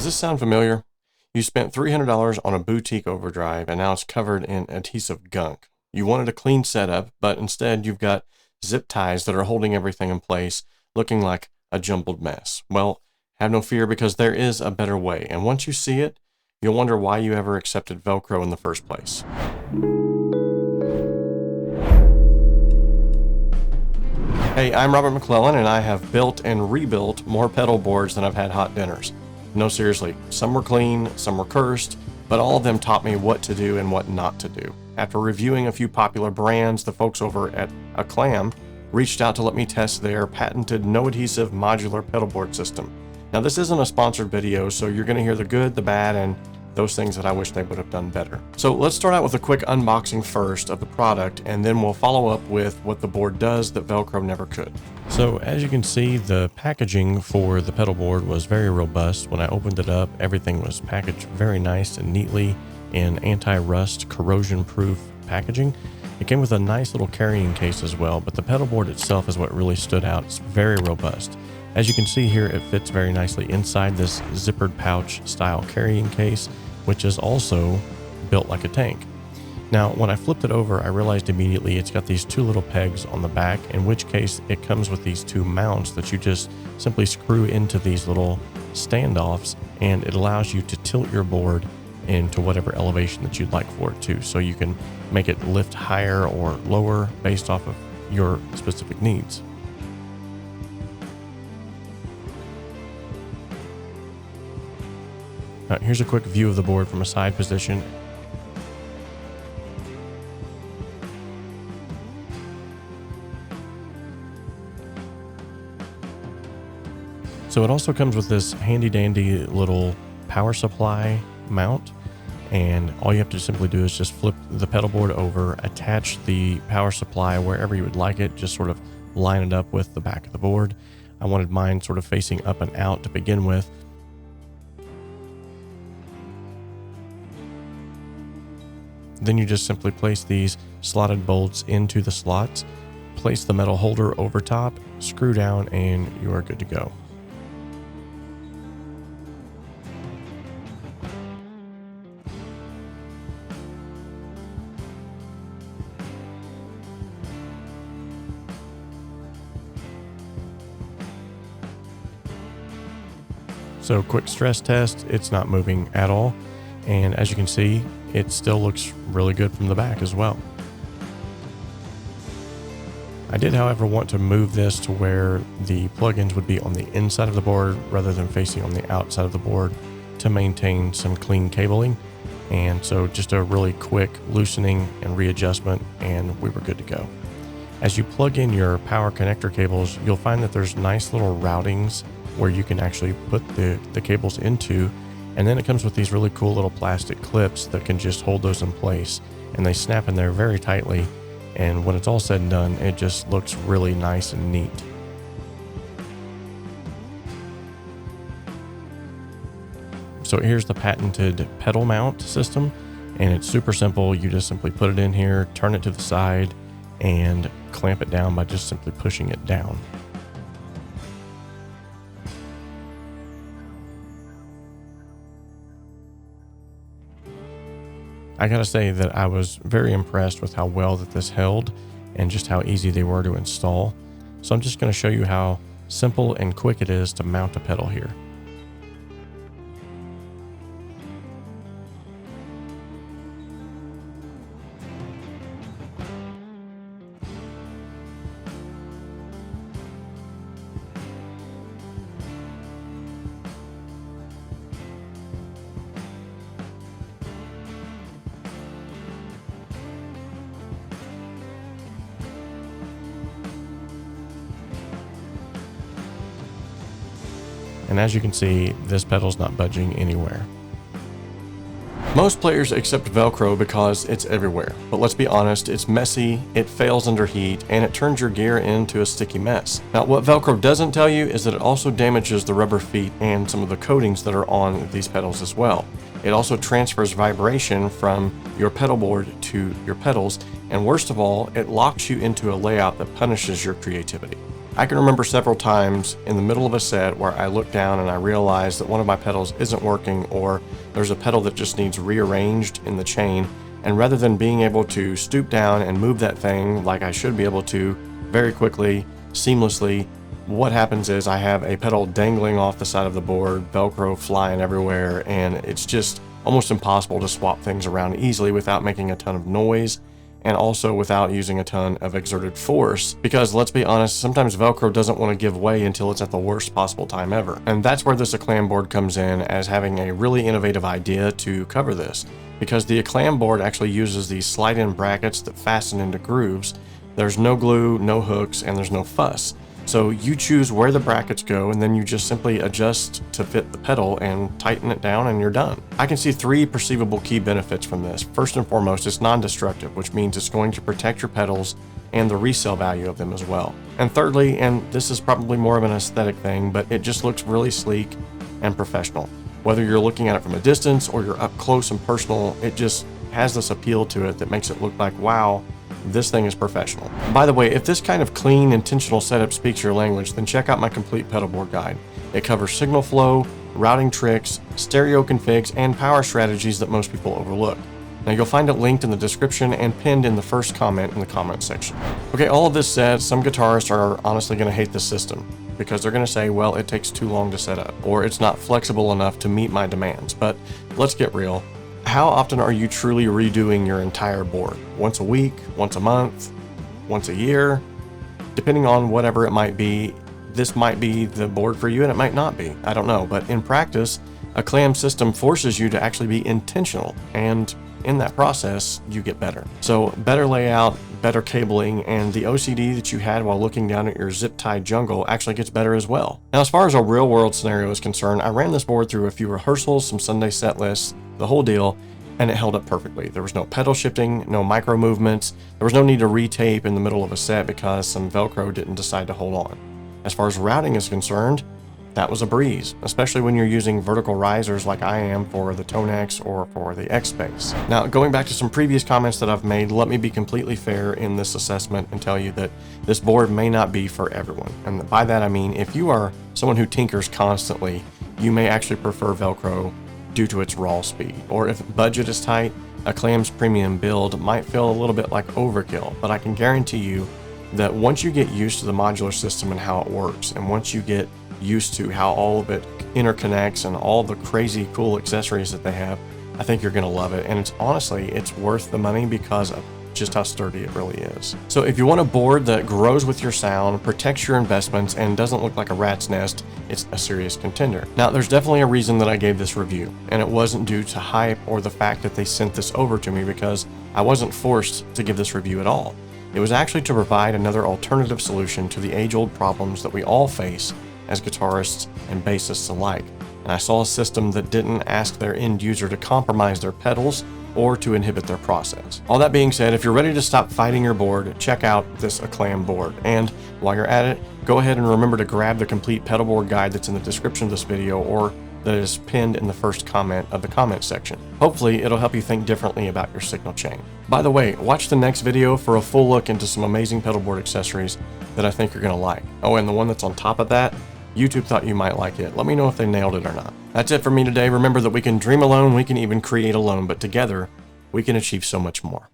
Does this sound familiar? You spent $300 on a boutique overdrive and now it's covered in adhesive gunk. You wanted a clean setup, but instead you've got zip ties that are holding everything in place, looking like a jumbled mess. Well, have no fear, because there is a better way, and once you see it, you'll wonder why you ever accepted Velcro in the first place. Hey, I'm Robert McClellan, and I have built and rebuilt more pedal boards than I've had hot dinners. No, seriously, some were clean, some were cursed, but all of them taught me what to do and what not to do. After reviewing a few popular brands, the folks over at ACLAM reached out to let me test their patented no-adhesive modular pedalboard system. Now, this isn't a sponsored video, so you're going to hear the good, the bad, and those things that I wish they would have done better. So let's start out with a quick unboxing first of the product, and then we'll follow up with what the board does that Velcro never could. So as you can see, the packaging for the pedal board was very robust. When I opened it up, everything was packaged very nice and neatly in anti-rust, corrosion-proof packaging. It came with a nice little carrying case as well, but the pedal board itself is what really stood out. It's very robust. As you can see here, it fits very nicely inside this zippered pouch style carrying case, which is also built like a tank. Now, when I flipped it over, I realized immediately it's got these two little pegs on the back, in which case it comes with these two mounts that you just simply screw into these little standoffs, and it allows you to tilt your board into whatever elevation that you'd like for it to. So you can make it lift higher or lower based off of your specific needs. Here's a quick view of the board from a side position. So it also comes with this handy dandy little power supply mount, and all you have to simply do is just flip the pedal board over, attach the power supply wherever you would like it, just sort of line it up with the back of the board. I wanted mine sort of facing up and out to begin with. Then you just simply place these slotted bolts into the slots, place the metal holder over top, screw down, and you are good to go. So quick stress test, it's not moving at all. And as you can see, it still looks really good from the back as well. I did, however, want to move this to where the plugins would be on the inside of the board rather than facing on the outside of the board to maintain some clean cabling. And so just a really quick loosening and readjustment, and we were good to go. As you plug in your power connector cables, you'll find that there's nice little routings where you can actually put the cables into. And then it comes with these really cool little plastic clips that can just hold those in place, and they snap in there very tightly. And when it's all said and done, it just looks really nice and neat. So here's the patented pedal mount system, and it's super simple. You just simply put it in here, turn it to the side, and clamp it down by just simply pushing it down. I gotta say that I was very impressed with how well that this held and just how easy they were to install. So I'm just gonna show you how simple and quick it is to mount a pedal here. And as you can see, this pedal's not budging anywhere. Most players accept Velcro because it's everywhere, but let's be honest, it's messy, it fails under heat, and it turns your gear into a sticky mess. Now, what Velcro doesn't tell you is that it also damages the rubber feet and some of the coatings that are on these pedals as well. It also transfers vibration from your pedal board to your pedals, and worst of all, it locks you into a layout that punishes your creativity. I can remember several times in the middle of a set where I look down and I realize that one of my pedals isn't working, or there's a pedal that just needs rearranged in the chain, and rather than being able to stoop down and move that thing like I should be able to very quickly, seamlessly, what happens is I have a pedal dangling off the side of the board, Velcro flying everywhere, and it's just almost impossible to swap things around easily without making a ton of noise, and also without using a ton of exerted force, because let's be honest, sometimes Velcro doesn't want to give way until it's at the worst possible time ever. And that's where this ACLAM board comes in as having a really innovative idea to cover this, because the ACLAM board actually uses these slide-in brackets that fasten into grooves. There's no glue, no hooks, and there's no fuss. So you choose where the brackets go, and then you just simply adjust to fit the pedal and tighten it down, and you're done. I can see 3 perceivable key benefits from this. First and foremost, it's non-destructive, which means it's going to protect your pedals and the resale value of them as well. And thirdly, and this is probably more of an aesthetic thing, but it just looks really sleek and professional. Whether you're looking at it from a distance or you're up close and personal, it just has this appeal to it that makes it look like, wow, this thing is professional. By the way, if this kind of clean, intentional setup speaks your language, then check out my complete pedalboard guide. It covers signal flow, routing tricks, stereo configs, and power strategies that most people overlook. Now you'll find it linked in the description and pinned in the first comment in the comment section. Okay, all of this said, some guitarists are honestly going to hate this system because they're going to say, well, it takes too long to set up, or it's not flexible enough to meet my demands. But let's get real. How often are you truly redoing your entire board? Once a week, once a month, once a year? Depending on whatever it might be, this might be the board for you and it might not be. I don't know, but in practice, a ACLAM system forces you to actually be intentional, and in that process, you get better. So better layout, better cabling, and the OCD that you had while looking down at your zip-tied jungle actually gets better as well. Now, as far as a real-world scenario is concerned, I ran this board through a few rehearsals, some Sunday set lists, the whole deal, and it held up perfectly. There was no pedal shifting, no micro movements. There was no need to retape in the middle of a set because some Velcro didn't decide to hold on. As far as routing is concerned, that was a breeze, especially when you're using vertical risers like I am for the Tone X or for the X Space. Now, going back to some previous comments that I've made, let me be completely fair in this assessment and tell you that this board may not be for everyone. And by that I mean, if you are someone who tinkers constantly, you may actually prefer Velcro due to its raw speed. Or if budget is tight, ACLAM's premium build might feel a little bit like overkill, but I can guarantee you that once you get used to the modular system and how it works, and once you get used to how all of it interconnects and all the crazy cool accessories that they have, I think you're going to love it. And it's honestly, it's worth the money because of just how sturdy it really is. So if you want a board that grows with your sound, protects your investments, and doesn't look like a rat's nest, it's a serious contender. Now, there's definitely a reason that I gave this review, and it wasn't due to hype or the fact that they sent this over to me, because I wasn't forced to give this review at all. It was actually to provide another alternative solution to the age-old problems that we all face as guitarists and bassists alike. And I saw a system that didn't ask their end user to compromise their pedals or to inhibit their process. All that being said, if you're ready to stop fighting your board, check out this ACLAM board. And while you're at it, go ahead and remember to grab the complete pedalboard guide that's in the description of this video, or that is pinned in the first comment of the comment section. Hopefully, it'll help you think differently about your signal chain. By the way, watch the next video for a full look into some amazing pedalboard accessories that I think you're gonna like. Oh, and the one that's on top of that, YouTube thought you might like it. Let me know if they nailed it or not. That's it for me today. Remember that we can dream alone, we can even create alone, but together, we can achieve so much more.